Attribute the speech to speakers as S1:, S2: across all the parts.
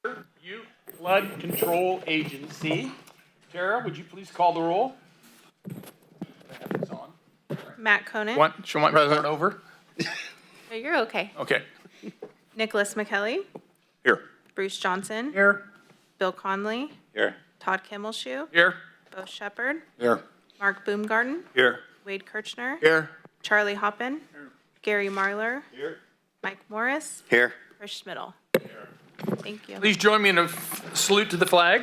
S1: Butte Flood Control Agency. Tara, would you please call the roll? I have this on.
S2: Matt Koenig.
S1: Should want me to start over?
S2: No, you're okay.
S1: Okay.
S2: Nicholas McKelly.
S1: Here.
S2: Bruce Johnson.
S1: Here.
S2: Bill Conley.
S1: Here.
S2: Todd Kimmelshoe.
S1: Here.
S2: Bo Shepherd.
S1: Here.
S2: Mark Boomgarden.
S1: Here.
S2: Wade Kirchner.
S1: Here. Charlie
S2: Charlie Hoppin. Gary Marler.
S1: Here.
S2: Mike Morris.
S3: Here.
S2: Chris Schmidl. Thank you.
S1: Please join me in a salute to the flag.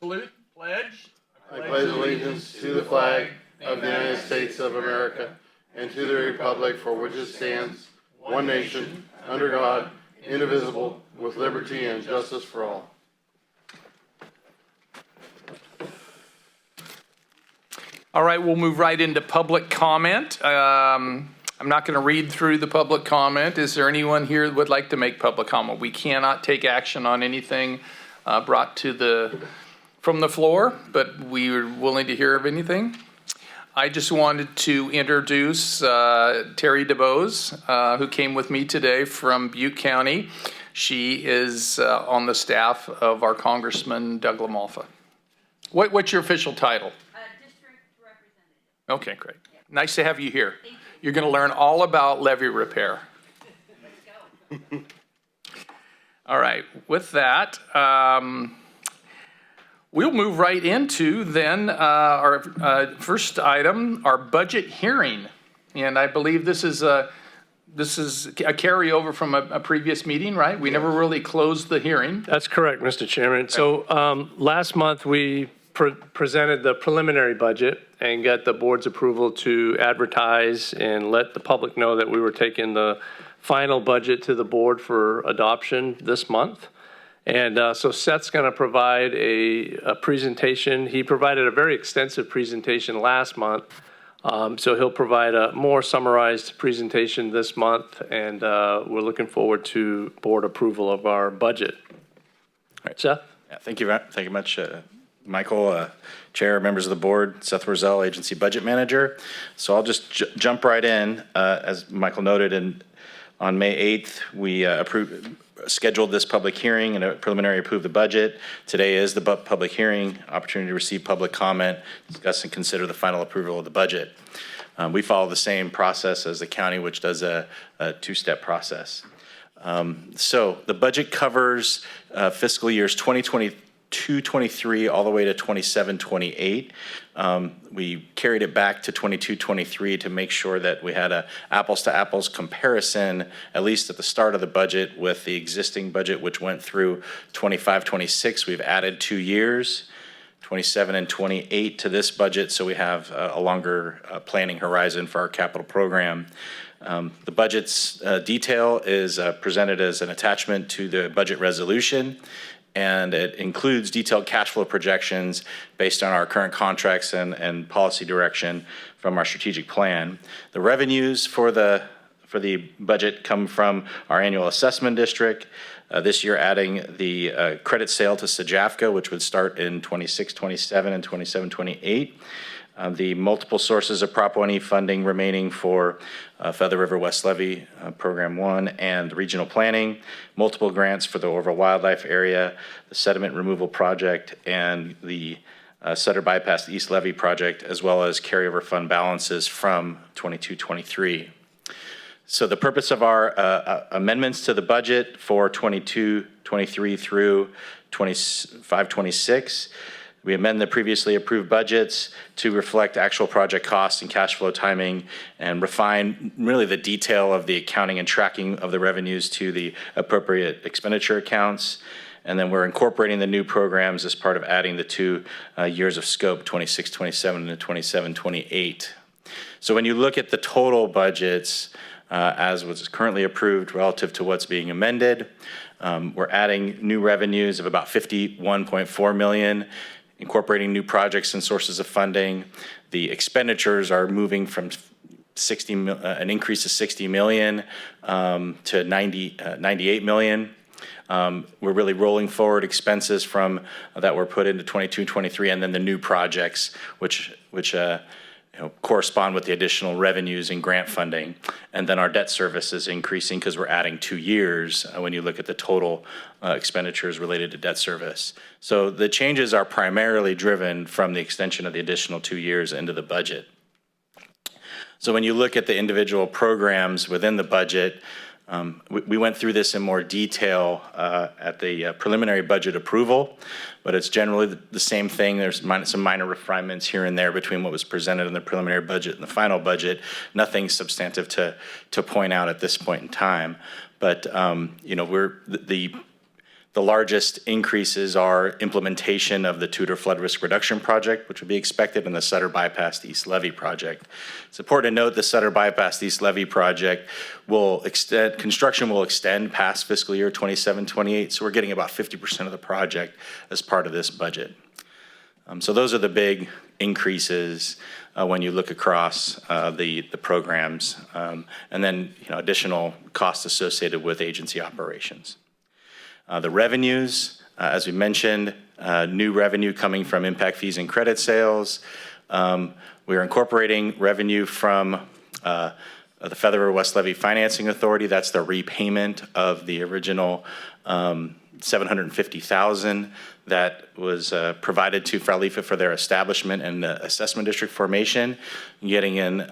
S1: Salute, pledge.
S4: I pledge allegiance to the flag of the United States of America and to the republic for which it stands, one nation, under God, indivisible, with liberty and justice for all.
S1: All right, we'll move right into public comment. I'm not going to read through the public comment. Is there anyone here that would like to make public comment? We cannot take action on anything brought from the floor, but we are willing to hear of anything. I just wanted to introduce Terry DeBose, who came with me today from Butte County. She is on the staff of our Congressman Doug LaMalfa. What's your official title?
S5: District Representative.
S1: Okay, great. Nice to have you here. You're going to learn all about levee repair.
S5: Let's go.
S1: All right, with that, we'll move right into then our first item, our budget hearing. And I believe this is a carryover from a previous meeting, right? We never really closed the hearing.
S6: That's correct, Mr. Chairman. So last month, we presented the preliminary budget and got the board's approval to advertise and let the public know that we were taking the final budget to the board for adoption this month. And so Seth's going to provide a presentation. He provided a very extensive presentation last month. So he'll provide a more summarized presentation this month, and we're looking forward to board approval of our budget. All right, Seth?
S3: Yeah, thank you much, Michael, Chair, members of the board, Seth Roselle, Agency Budget Manager. So I'll just jump right in. As Michael noted, on May 8th, we scheduled this public hearing and preliminary approved the budget. Today is the public hearing, opportunity to receive public comment, discuss and consider the final approval of the budget. We follow the same process as the county, which does a two-step process. So the budget covers fiscal years 2022-23 all the way to 27-28. We carried it back to 22-23 to make sure that we had a apples-to-apples comparison, at least at the start of the budget, with the existing budget, which went through 25-26. We've added 2 years, 27 and 28 to this budget, so we have a longer planning horizon for our capital program. The budget's detail is presented as an attachment to the budget resolution, and it includes detailed cash flow projections based on our current contracts and policy direction from our strategic plan. The revenues for the budget come from our annual assessment district. This year adding the credit sale to SAJAFCA, which would start in 26-27 and 27-28. The multiple sources of Prop 1E funding remaining for Feather River West Levee Program 1 and regional planning, multiple grants for the Orville Wildlife Area, the sediment removal project, and the Sutter Bypass East Levee project, as well as carryover fund balances from 22-23. So the purpose of our amendments to the budget for 22-23 through 25-26, we amend the previously approved budgets to reflect actual project costs and cash flow timing and refine really the detail of the accounting and tracking of the revenues to the appropriate expenditure accounts. And then we're incorporating the new programs as part of adding the 2 years of scope, 26-27 and 27-28. So when you look at the total budgets as was currently approved relative to what's being amended, we're adding new revenues of about $51.4 million, incorporating new projects and sources of funding. The expenditures are moving from an increase of $60 million to $98 million. We're really rolling forward expenses from that were put into 22-23, and then the new projects, which correspond with the additional revenues and grant funding. And then our debt service is increasing because we're adding 2 years when you look at the total expenditures related to debt service. So the changes are primarily driven from the extension of the additional 2 years into the budget. So when you look at the individual programs within the budget, we went through this in more detail at the preliminary budget approval, but it's generally the same thing. There's some minor refinements here and there between what was presented in the preliminary budget and the final budget. Nothing substantive to point out at this point in time. But the largest increases are implementation of the Tudor flood risk reduction project, which would be expected in the Sutter Bypass East Levee project. It's important to note the Sutter Bypass East Levee project construction will extend past fiscal year 27-28, so we're getting about 50% of the project as part of this budget. So those are the big increases when you look across the programs, and then additional costs associated with agency operations. The revenues, as we mentioned, new revenue coming from impact fees and credit sales. We are incorporating revenue from the Feather River West Levee Financing Authority. That's the repayment of the original $750,000 that was provided to Fralifa for their establishment and assessment district formation, getting in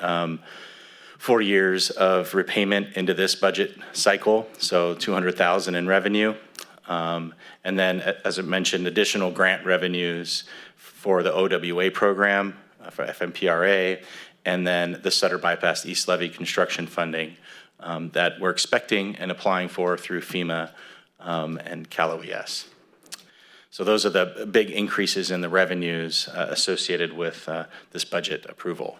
S3: 4 years of repayment into this budget cycle, so $200,000 in revenue. And then, as I mentioned, additional grant revenues for the OWA program, for FMPRA, and then the Sutter Bypass East Levee construction funding that we're expecting and applying for through FEMA and Cal-OES. So those are the big increases in the revenues associated with this budget approval.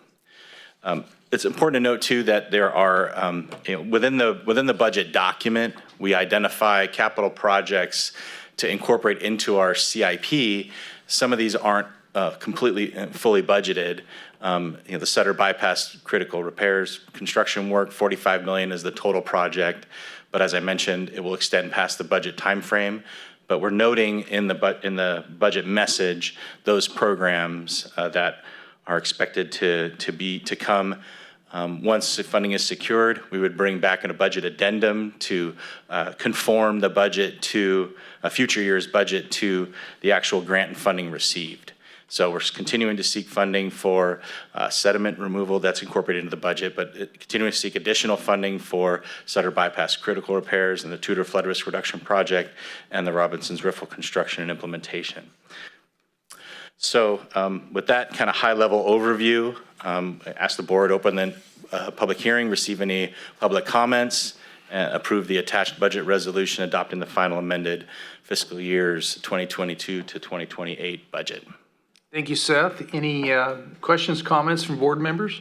S3: It's important to note too that there are within the budget document, we identify capital projects to incorporate into our CIP. Some of these aren't completely fully budgeted. The Sutter Bypass critical repairs construction work, $45 million is the total project, but as I mentioned, it will extend past the budget timeframe. But we're noting in the budget message those programs that are expected to come. Once the funding is secured, we would bring back in a budget addendum to conform the budget to a future year's budget to the actual grant and funding received. So we're continuing to seek funding for sediment removal that's incorporated into the budget, but continuing to seek additional funding for Sutter Bypass critical repairs and the Tudor flood risk reduction project and the Robinson's Riffle construction and implementation. So with that kind of high-level overview, I ask the board open the public hearing, receive any public comments, and approve the attached budget resolution adopting the final amended fiscal years 2022 to 2028 budget.
S1: Thank you, Seth. Any questions, comments from board members?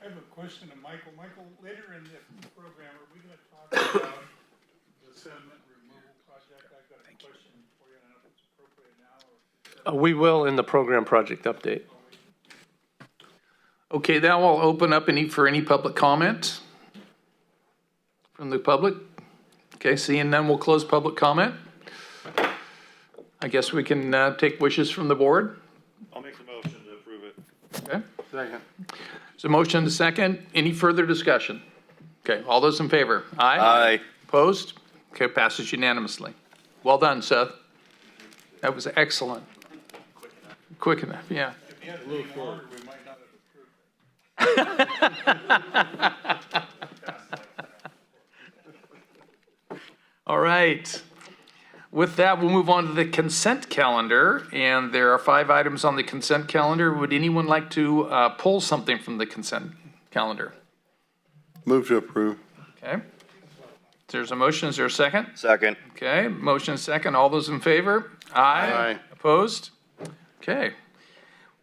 S7: I have a question to Michael. Michael, later in the program, are we going to talk about the sediment removal project? I've got a question for you. I don't know if it's appropriate now or.
S6: We will in the program project update.
S1: Okay, now I'll open up for any public comment from the public. Okay, seeing none, we'll close public comment. I guess we can take wishes from the board.
S8: I'll make the motion to approve it.
S1: Okay,
S4: Second.
S1: so motion and a second. Any further discussion? Okay, all those in favor? Aye.
S8: Aye.
S1: Opposed? Okay, passes unanimously. Well done, Seth. That was excellent. Quick enough, yeah.
S7: If you had a little longer, we might not have approved it.
S1: All right. With that, we'll move on to the consent calendar, and there are 5 items on the consent calendar. Would anyone like to pull something from the consent calendar?
S4: Move to approve.
S1: Okay. There's a motion. Is there a second?
S8: Second.
S1: Okay. Motion and second. All those in favor? Aye.
S4: Aye.
S1: Opposed? Okay.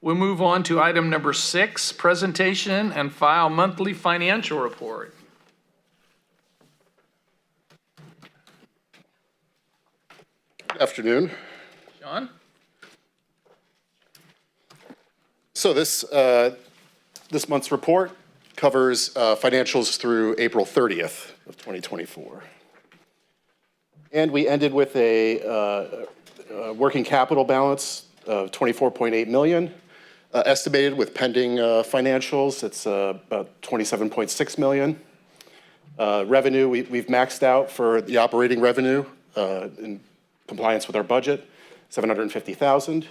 S1: We'll move on to item number 6, presentation and file monthly financial report.
S9: Afternoon.
S1: John?
S9: So this month's report covers financials through April 30th of 2024. And we ended with a working capital balance of $24.8 million, Estimated with pending financials, it's about $27.6 million. Revenue, we've maxed out for the operating revenue in compliance with our budget, $750,000.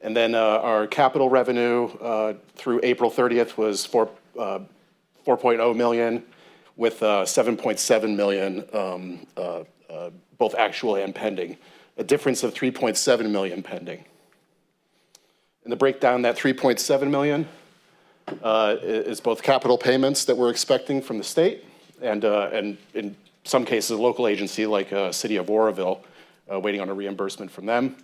S9: And then our capital revenue through April 30th was 4.0 million, with 7.7 million both actual and pending, a difference of 3.7 million pending. And to break down that 3.7 million is both capital payments that we're expecting from the state and in some cases, a local agency like City of Oroville, waiting on a reimbursement from them.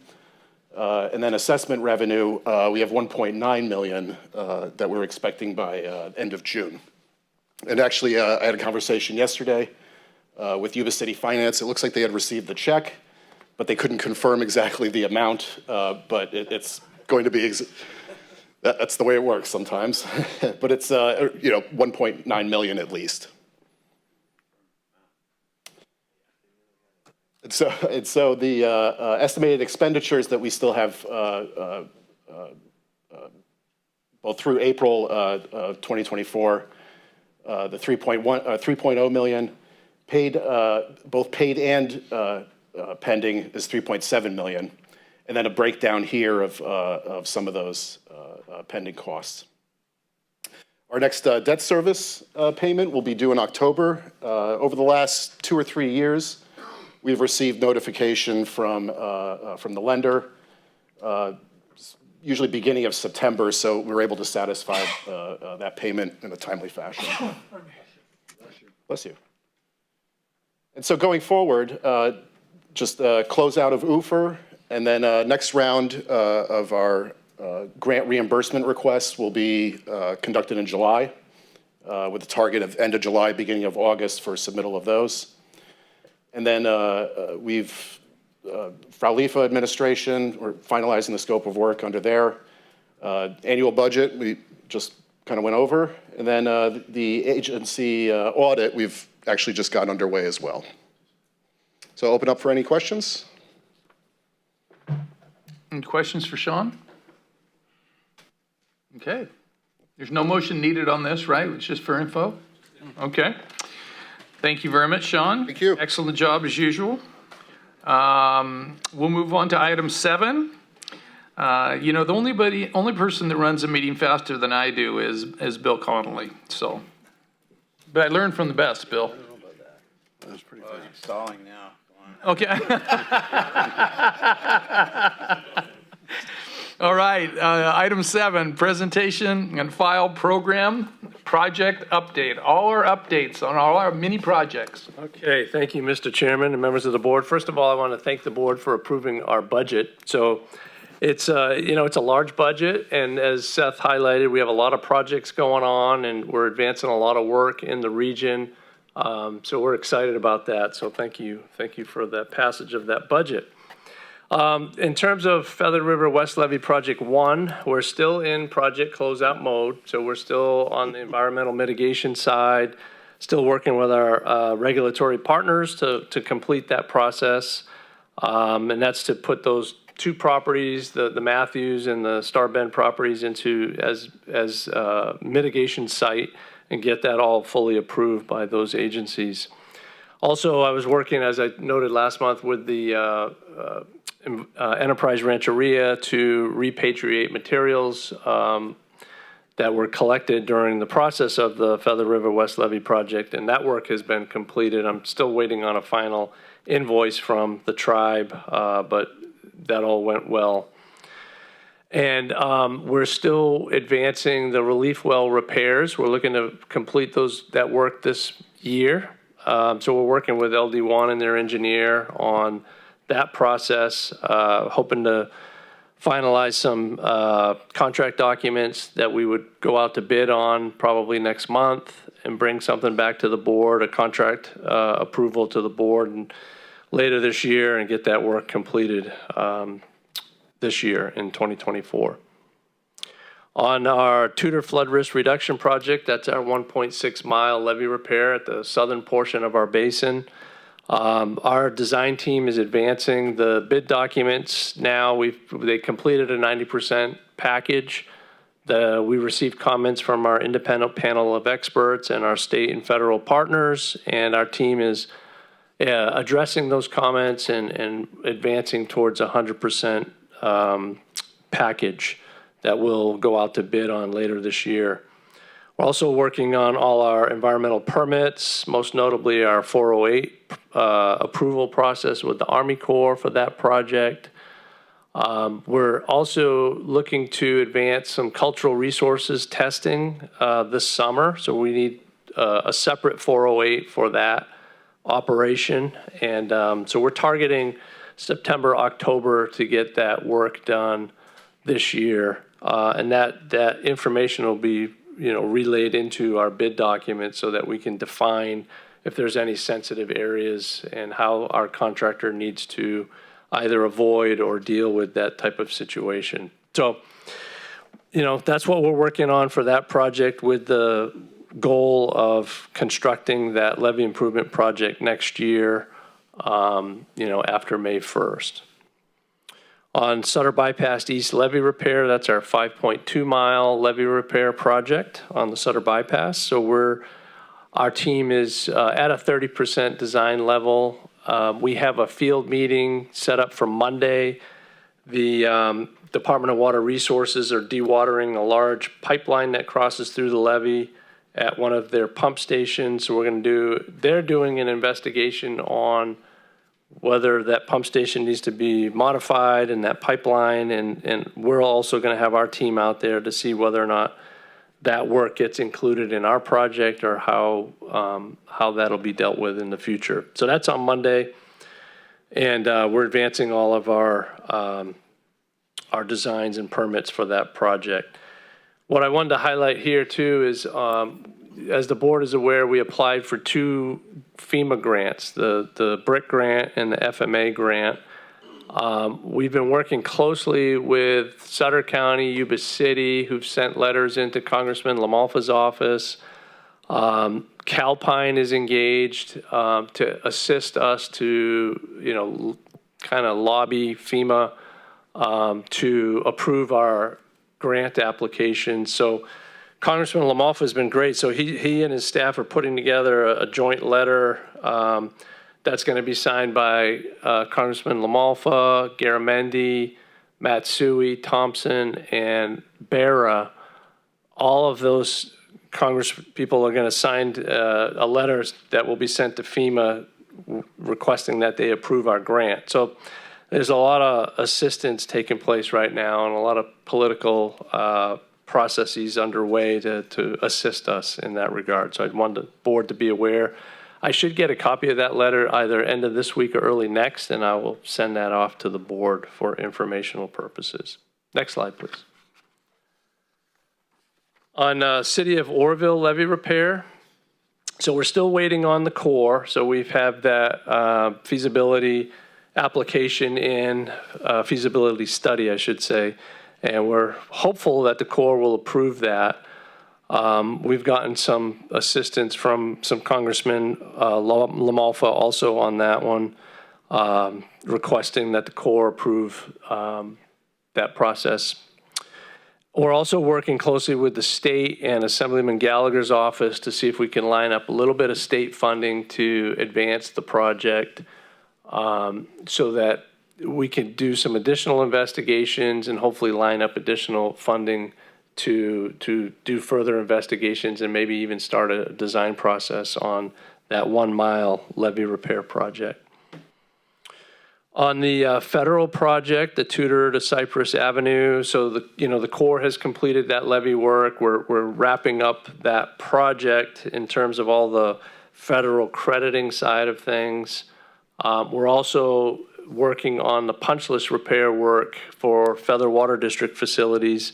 S9: And then assessment revenue, we have 1.9 million that we're expecting by end of June. And actually, I had a conversation yesterday with Yuba City Finance. It looks like they had received the check, but they couldn't confirm exactly the amount, but it's going to be, that's the way it works sometimes. But it's, 1.9 million at least. And so the estimated expenditures that we still have both through April 2024, the 3.0 million paid, both paid and pending is 3.7 million, and then a breakdown here of some of those pending costs. Our next debt service payment will be due in October. Over the last 2 or 3 years, we've received notification from the lender, usually beginning of September, so we're able to satisfy that payment in a timely fashion. Bless you. And so going forward, just close out of UFR, and then next round of our grant reimbursement requests will be conducted in July, with a target of end of July, beginning of August for submittal of those. And then we've, Frau Liefa administration, we're finalizing the scope of work under their annual budget. We just kind of went over. And then the agency audit, we've actually just got underway as well. So open up for any questions.
S1: Any questions for Sean? Okay. There's no motion needed on this, right? It's just for info? Okay. Thank you very much, Sean.
S9: Thank you.
S1: Excellent job as usual. We'll move on to item 7. The only person that runs a meeting faster than I do is Bill Connolly. So, but I learned from the best, Bill.
S4: That's pretty fast.
S8: Stalling now.
S1: Okay. All right, item 7, presentation and file program project update. All our updates on all our mini projects.
S6: Okay, thank you, Mr. Chairman and members of the board. First of all, I want to thank the board for approving our budget. So it's, it's a large budget, and as Seth highlighted, we have a lot of projects going on, and we're advancing a lot of work in the region. So we're excited about that. So thank you for that passage of that budget. In terms of Feather River West Levee Project 1, we're still in project closeout mode. So we're still on the environmental mitigation side, still working with our regulatory partners to complete that process. And that's to put those 2 properties, the Matthews and the Star Bend properties, into as mitigation site and get that all fully approved by those agencies. Also, I was working, as I noted last month, with the Enterprise Rancheria to repatriate materials that were collected during the process of the Feather River West Levee project, and that work has been completed. I'm still waiting on a final invoice from the tribe, but that all went well. And we're still advancing the relief well repairs. We're looking to complete that work this year. So we're working with LD1 and their engineer on that process, hoping to finalize some contract documents that we would go out to bid on probably next month and bring something back to the board, a contract approval to the board and later this year, and get that work completed this year in 2024. On our Tudor flood risk reduction project, that's our 1.6 mile levee repair at the southern portion of our basin. Our design team is advancing the bid documents now. They completed a 90% package. We received comments from our independent panel of experts and our state and federal partners, and our team is addressing those comments and advancing towards 100% package that will go out to bid on later this year. We're also working on all our environmental permits, most notably our 408 approval process with the Army Corps for that project. We're also looking to advance some cultural resources testing this summer, so we need a separate 408 for that operation. And so we're targeting September, October to get that work done this year. And that information will be relayed into our bid document so that we can define if there's any sensitive areas and how our contractor needs to either avoid or deal with that type of situation. So, that's what we're working on for that project, with the goal of constructing that levee improvement project next year, after May 1st. On Sutter Bypass East levee repair, that's our 5.2 mile levee repair project on the Sutter Bypass. So our team is at a 30% design level. We have a field meeting set up for Monday. The Department of Water Resources are dewatering a large pipeline that crosses through the levee at one of their pump stations. So they're doing an investigation on whether that pump station needs to be modified and that pipeline, and we're also going to have our team out there to see whether or not that work gets included in our project or how that'll be dealt with in the future. So that's on Monday, and we're advancing all of our designs and permits for that project. What I wanted to highlight here too is, as the board is aware, we applied for 2 FEMA grants, the BRIC grant and the FMA grant. We've been working closely with Sutter County, Yuba City, who've sent letters into Congressman LaMalfa's office. Calpine is engaged to assist us to, kind of lobby FEMA to approve our grant application. So Congressman LaMalfa has been great. So he and his staff are putting together a joint letter that's going to be signed by Congressman LaMalfa, Garamendi, Matsui, Thompson, and Barra. All of those Congress people are going to sign a letter that will be sent to FEMA requesting that they approve our grant. So there's a lot of assistance taking place right now and a lot of political processes underway to assist us in that regard. So I'd want the board to be aware. I should get a copy of that letter either end of this week or early next, and I will send that off to the board for informational purposes. Next slide, please. On City of Orrville levee repair, so we're still waiting on the Corps. So we've had that feasibility application in, feasibility study, I should say, and we're hopeful that the Corps will approve that. We've gotten some assistance from some Congressman LaMalfa also on that one, requesting that the Corps approve that process. We're also working closely with the state and Assemblyman Gallagher's office to see if we can line up a little bit of state funding to advance the project, so that we can do some additional investigations and hopefully line up additional funding to do further investigations and maybe even start a design process on that 1 mile levee repair project. On the federal project, the Tudor to Cypress Avenue, so the Corps has completed that levee work. We're wrapping up that project in terms of all the federal crediting side of things. We're also working on the punch list repair work for Feather Water District facilities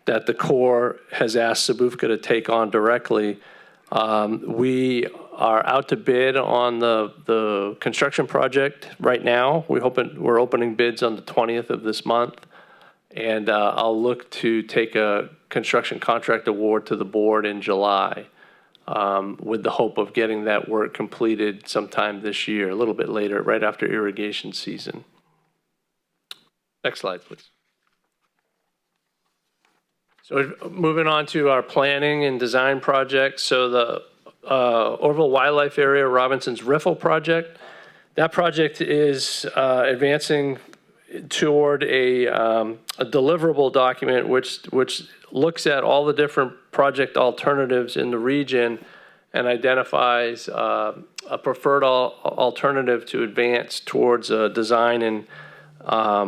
S6: that the Corps has asked Sabufka to take on directly. We are out to bid on the construction project right now. We're opening bids on the 20th of this month, and I'll look to take a construction contract award to the board in July, with the hope of getting that work completed sometime this year, a little bit later, right after irrigation season. Next slide, please. So moving on to our planning and design projects. So the Orville Wildlife Area Robinson's Riffle project, that project is advancing toward a deliverable document which looks at all the different project alternatives in the region and identifies a preferred alternative to advance towards a design and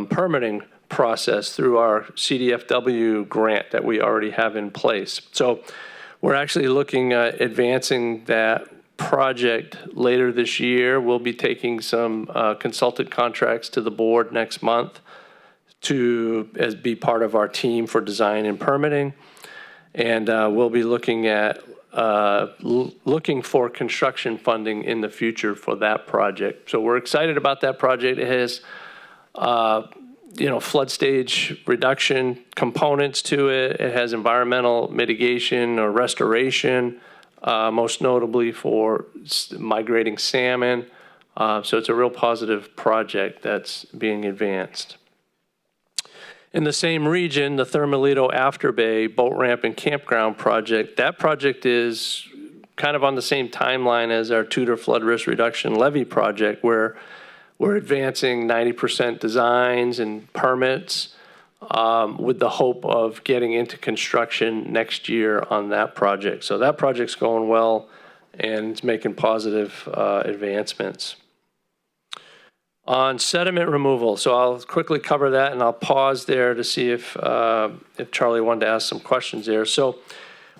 S6: permitting process through our CDFW grant that we already have in place. So we're actually looking at advancing that project later this year. We'll be taking some consultant contracts to the board next month as be part of our team for design and permitting. And we'll be looking at looking for construction funding in the future for that project. So we're excited about that project. It has flood stage reduction components to it. It has environmental mitigation or restoration, most notably for migrating salmon. So it's a real positive project that's being advanced. In the same region, the Thermalito Afterbay Boat Ramp and Campground project, that project is kind of on the same timeline as our Tudor Flood Risk Reduction Levy project, where we're advancing 90% designs and permits with the hope of getting into construction next year on that project. So that project's going well and it's making positive advancements. On sediment removal, so I'll quickly cover that and I'll pause there to see if Charlie wanted to ask some questions there. So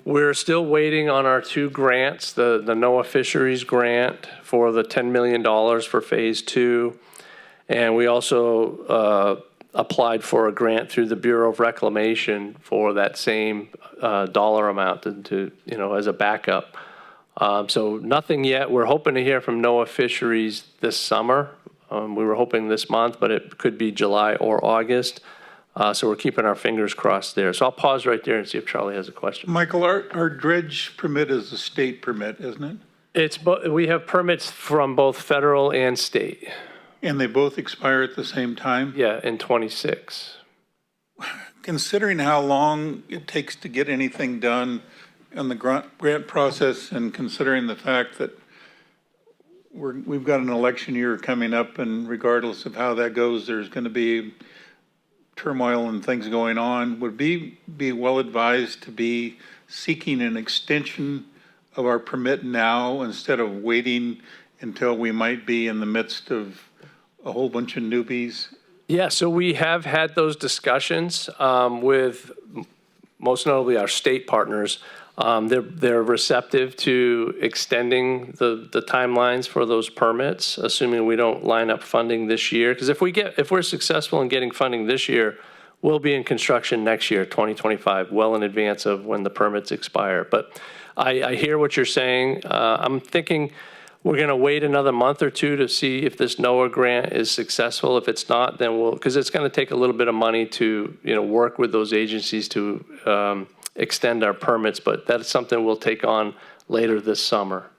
S6: we're still waiting on our two grants, the NOAA Fisheries grant for the $10 million for phase 2. And we also applied for a grant through the Bureau of Reclamation for that same dollar amount as a backup. So nothing yet. We're hoping to hear from NOAA Fisheries this summer. We were hoping this month, but it could be July or August. So we're keeping our fingers crossed there. So I'll pause right there and see if Charlie has a question.
S7: Michael, our dredge permit is a state permit, isn't it?
S6: We have permits from both federal and state.
S7: And they both expire at the same time?
S6: Yeah, in 26.
S7: Considering how long it takes to get anything done in the grant process, and considering the fact that we've got an election year coming up, and regardless of how that goes, there's going to be turmoil and things going on, would be well advised to be seeking an extension of our permit now instead of waiting until we might be in the midst of a whole bunch of newbies?
S6: Yeah, so we have had those discussions with most notably our state partners. They're receptive to extending the timelines for those permits, assuming we don't line up funding this year. Because if we're successful in getting funding this year, we'll be in construction next year, 2025, well in advance of when the permits expire. But I hear what you're saying. I'm thinking we're going to wait another month or two to see if this NOAA grant is successful. If it's not, then because it's going to take a little bit of money to work with those agencies to extend our permits, but that's something we'll take on later this summer.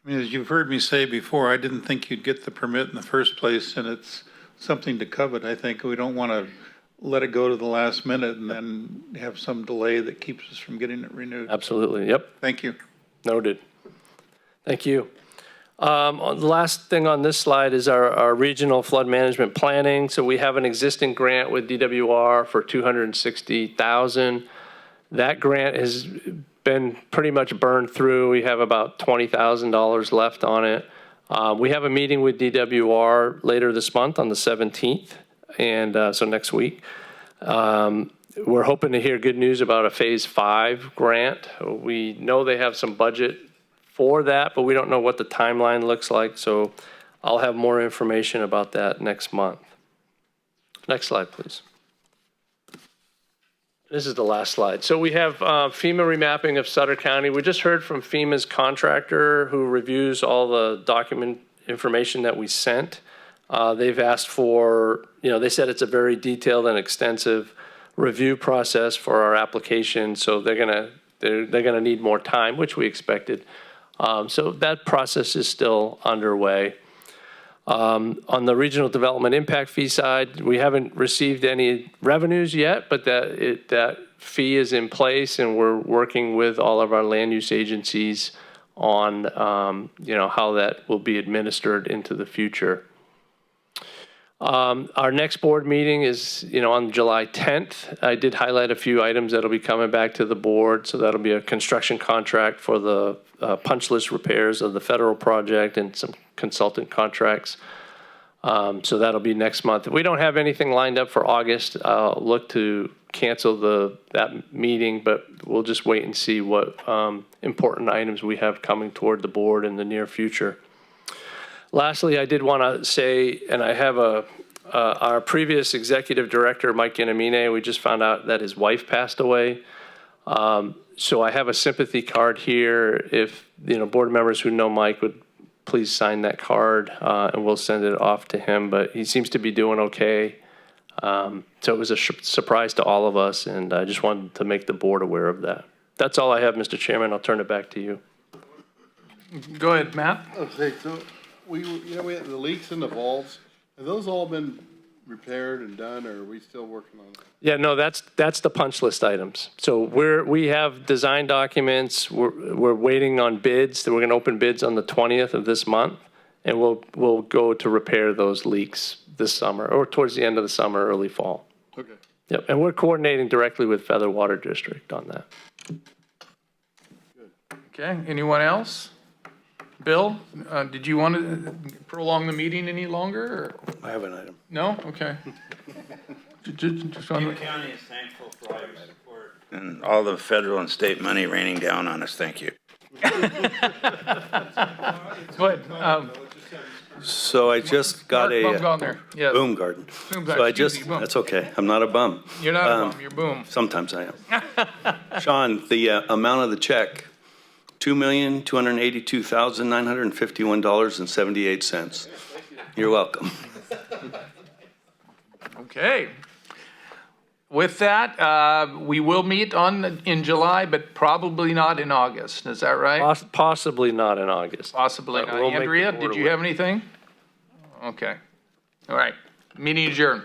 S7: I mean, as you've heard me say before, I didn't think you'd get the permit in the first place, and it's something to covet. I think we don't want to let it go to the last minute and then have some delay that keeps us from getting it renewed.
S6: Absolutely, yep.
S7: Thank you.
S6: Noted. Thank you. The last thing on this slide is our regional flood management planning. So we have an existing grant with DWR for $260,000. That grant has been pretty much burned through. We have about $20,000 left on it. We have a meeting with DWR later this month on the 17th, and so next week. We're hoping to hear good news about a phase 5 grant. We know they have some budget for that, but we don't know what the timeline looks like, so I'll have more information about that next month. Next slide, please. This is the last slide. So we have FEMA remapping of Sutter County. We just heard from FEMA's contractor who reviews all the document information that we sent. They've asked for, they said it's a very detailed and extensive review process for our application, so they're gonna need more time, which we expected. So that process is still underway. On the regional development impact fee side, we haven't received any revenues yet, but that fee is in place, and we're working with all of our land use agencies on, how that will be administered into the future. Our next board meeting is, on July 10th. I did highlight a few items that'll be coming back to the board. So that'll be a construction contract for the punch list repairs of the federal project and some consultant contracts. So that'll be next month. If we don't have anything lined up for August, I'll look to cancel that meeting, but we'll just wait and see what important items we have coming toward the board in the near future. Lastly, I did want to say, and I have our previous executive director, Mike Giannamine, we just found out that his wife passed away. So I have a sympathy card here. If, board members who know Mike would please sign that card, and we'll send it off to him. But he seems to be doing okay. So it was a surprise to all of us, and I just wanted to make the board aware of that. That's all I have, Mr. Chairman. I'll turn it back to you.
S1: Go ahead, Matt.
S4: Okay, so we had the leaks in the vaults. Have those all been repaired and done, or are we still working on it?
S6: Yeah, no, that's the punch list items. So we have design documents. We're waiting on bids. We're going to open bids on the 20th of this month, and we'll go to repair those leaks this summer or towards the end of the summer, early fall.
S4: Okay.
S6: Yep, and we're coordinating directly with Feather Water District on that.
S1: Okay, anyone else? Bill, did you want to prolong the meeting any longer? Or?
S10: I have an item.
S1: No? Okay. Just on the-
S8: County is thankful for all your support. And all the federal and state money raining down on us. Thank you.
S1: Go ahead.
S10: So I just got
S1: Mark Baumgartner. Yes.
S10: boom garden.
S1: Boom
S10: So
S1: garden.
S10: I
S1: Excuse
S10: just,
S1: me, boom.
S10: that's okay. I'm not a bum.
S1: You're not a bum, you're boom.
S10: Sometimes I am. Sean, the amount of the check, $2,282,951.78. You're welcome.
S1: Okay. With that, we will meet in July, but probably not in August. Is that right?
S6: Possibly not in August.
S1: Possibly
S6: But
S1: not.
S6: we'll make the
S1: Andrea,
S6: board
S1: did you
S6: aware.
S1: have anything? Okay. All right. Meeting adjourned.